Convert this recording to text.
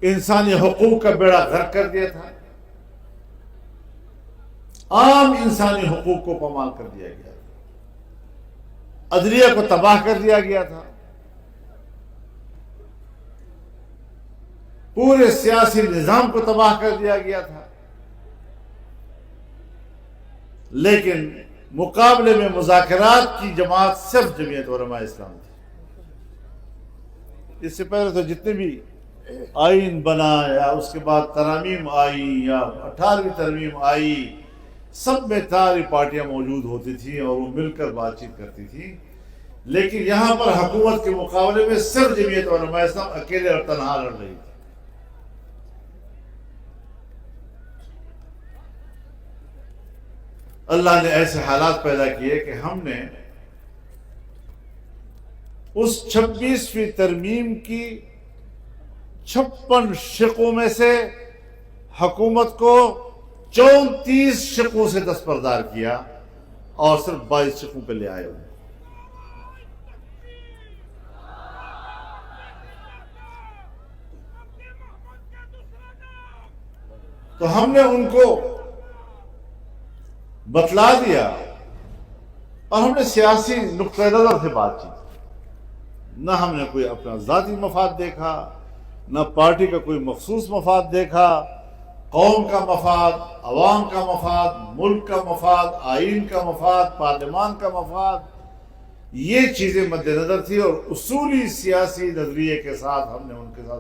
انسانی حقوق کا بیڑا غرق کر دیا تھا، عام انسانی حقوق کو پامال کر دیا گیا تھا، عدلیہ کو تباہ کر دیا گیا تھا، پورے سیاسی نظام کو تباہ کر دیا گیا تھا، لیکن مقابلے میں مذاکرات کی جماعت صرف جمعیت علماء اسلام تھی۔ اس سے پہلے تو جتنے بھی آئین بنا یا اس کے بعد ترامیم آئی یا 18ویں ترمیم آئی، سب میں ساری پارٹیاں موجود ہوتی تھیں اور وہ مل کر بات چیت کرتی تھیں، لیکن یہاں پر حکومت کے مقابلے میں صرف جمعیت علماء اسلام اکیلے اور تنہا لڑ رہی تھی۔ اللہ نے ایسے حالات پیدا کیے کہ ہم نے اس 26ویں ترمیم کی 56 شقوں میں سے حکومت کو 34 شقوں سے دستبردار کیا اور صرف 22 شقوں پہ لے آئے ہوئے۔ تو ہم نے ان کو بتلا دیا اور ہم نے سیاسی نقطہ نظر سے بات کی، نہ ہم نے کوئی اپنا ذاتی مفاد دیکھا، نہ پارٹی کا کوئی مخصوص مفاد دیکھا، قوم کا مفاد، عوام کا مفاد، ملک کا مفاد، آئین کا مفاد، پارلیمان کا مفاد، یہ چیزیں مد نظر تھی اور اصولی سیاسی نظریے کے ساتھ ہم نے ان کے ساتھ